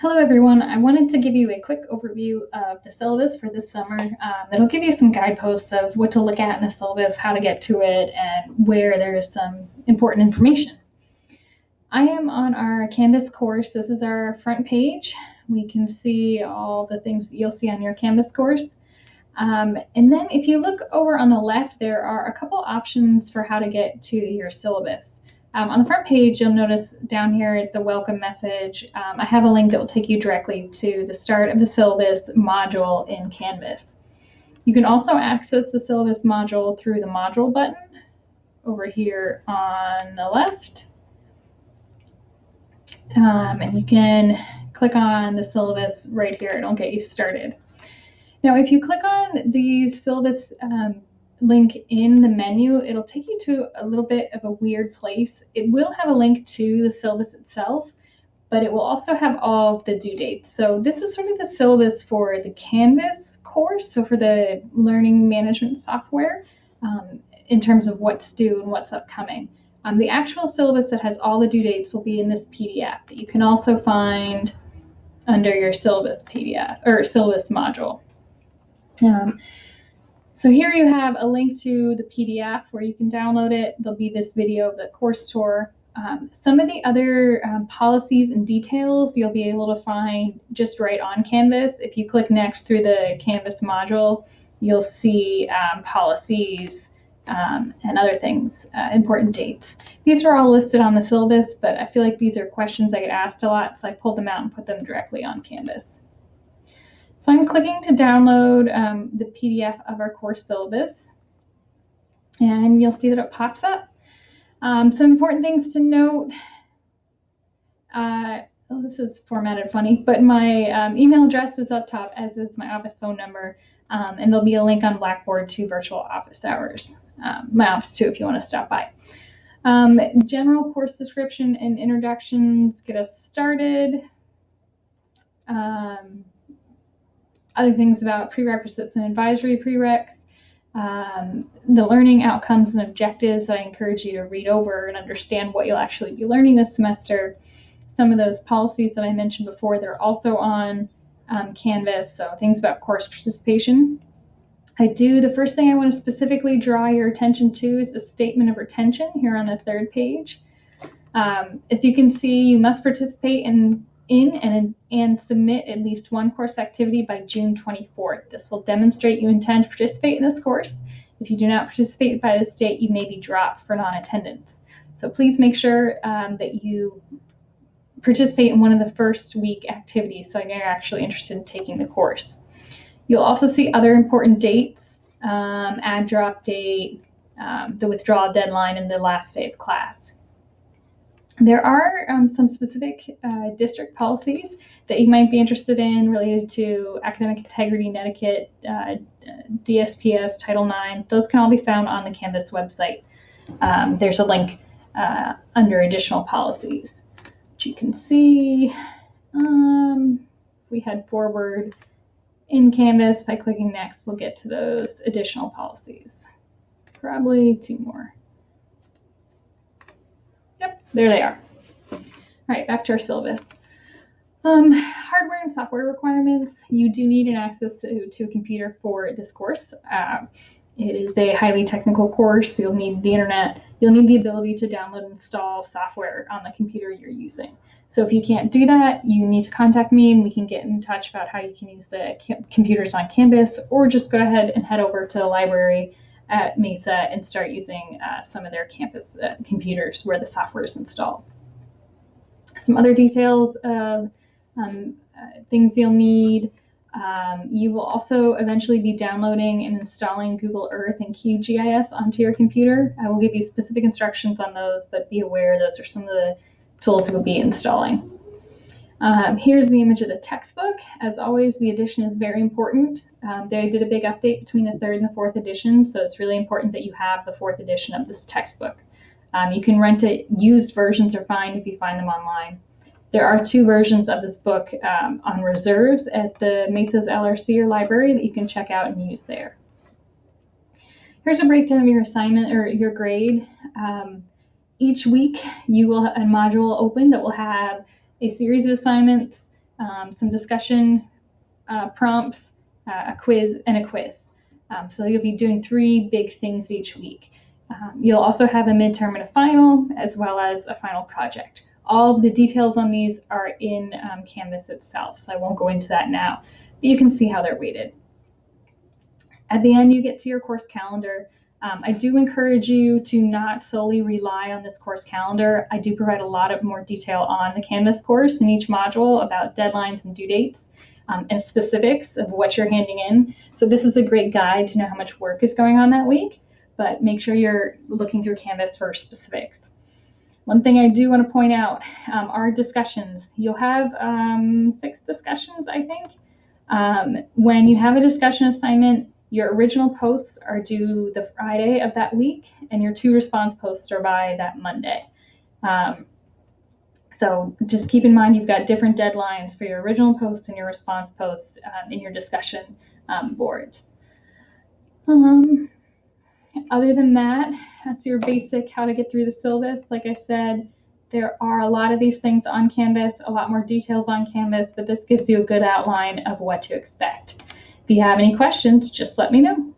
Hello everyone, I wanted to give you a quick overview of the syllabus for this summer. That'll give you some guideposts of what to look at in the syllabus, how to get to it, and where there's some important information. I am on our Canvas course. This is our front page. We can see all the things that you'll see on your Canvas course. And then if you look over on the left, there are a couple options for how to get to your syllabus. On the front page, you'll notice down here at the welcome message, I have a link that will take you directly to the start of the syllabus module in Canvas. You can also access the syllabus module through the module button over here on the left. And you can click on the syllabus right here. It'll get you started. Now, if you click on the syllabus link in the menu, it'll take you to a little bit of a weird place. It will have a link to the syllabus itself, but it will also have all of the due dates. So this is sort of the syllabus for the Canvas course, so for the learning management software, in terms of what's due and what's upcoming. The actual syllabus that has all the due dates will be in this PDF that you can also find under your syllabus PDF or syllabus module. So here you have a link to the PDF where you can download it. There'll be this video of the course tour. Some of the other policies and details you'll be able to find just right on Canvas. If you click next through the Canvas module, you'll see policies and other things, important dates. These are all listed on the syllabus, but I feel like these are questions I get asked a lot, so I pulled them out and put them directly on Canvas. So I'm clicking to download the PDF of our course syllabus, and you'll see that it pops up. Some important things to note. This is formatted funny, but my email address is up top, as is my office phone number, and there'll be a link on Blackboard to virtual office hours. My office too, if you want to stop by. General course description and introductions get us started. Other things about prerequisites and advisory prereqs, the learning outcomes and objectives that I encourage you to read over and understand what you'll actually be learning this semester. Some of those policies that I mentioned before, they're also on Canvas, so things about course participation. The first thing I want to specifically draw your attention to is the statement of retention here on the third page. As you can see, you must participate in and submit at least one course activity by June 24th. This will demonstrate you intend to participate in this course. If you do not participate by this date, you may be dropped for non-attendance. So please make sure that you participate in one of the first week activities so you're actually interested in taking the course. You'll also see other important dates, add drop date, the withdrawal deadline, and the last day of class. There are some specific district policies that you might be interested in related to academic integrity and etiquette, DSPS, Title IX. Those can all be found on the Canvas website. There's a link under additional policies, which you can see. We head forward in Canvas by clicking next. We'll get to those additional policies. Probably two more. Yep, there they are. All right, back to our syllabus. Hardware and software requirements. You do need an access to a computer for this course. It is a highly technical course. You'll need the internet. You'll need the ability to download and install software on the computer you're using. So if you can't do that, you need to contact me and we can get in touch about how you can use the computers on Canvas, or just go ahead and head over to the library at Mesa and start using some of their campus computers where the software is installed. Some other details of things you'll need. You will also eventually be downloading and installing Google Earth and QGIS onto your computer. I will give you specific instructions on those, but be aware those are some of the tools you'll be installing. Here's the image of the textbook. As always, the edition is very important. They did a big update between the third and the fourth edition, so it's really important that you have the fourth edition of this textbook. You can rent it. Used versions are fine if you find them online. There are two versions of this book on reserves at the Mesa's LRC or library that you can check out and use there. Here's a breakdown of your assignment or your grade. Each week you will have a module open that will have a series of assignments, some discussion prompts, a quiz, and a quiz. So you'll be doing 3 big things each week. You'll also have a midterm and a final, as well as a final project. All of the details on these are in Canvas itself, so I won't go into that now, but you can see how they're weighted. At the end, you get to your course calendar. I do encourage you to not solely rely on this course calendar. I do provide a lot of more detail on the Canvas course in each module about deadlines and due dates and specifics of what you're handing in. So this is a great guide to know how much work is going on that week, but make sure you're looking through Canvas for specifics. One thing I do want to point out are discussions. You'll have 6 discussions, I think. When you have a discussion assignment, your original posts are due the Friday of that week, and your 2 response posts are by that Monday. So just keep in mind you've got different deadlines for your original posts and your response posts in your discussion boards. Other than that, that's your basic how to get through the syllabus. Like I said, there are a lot of these things on Canvas, a lot more details on Canvas, but this gives you a good outline of what to expect. If you have any questions, just let me know.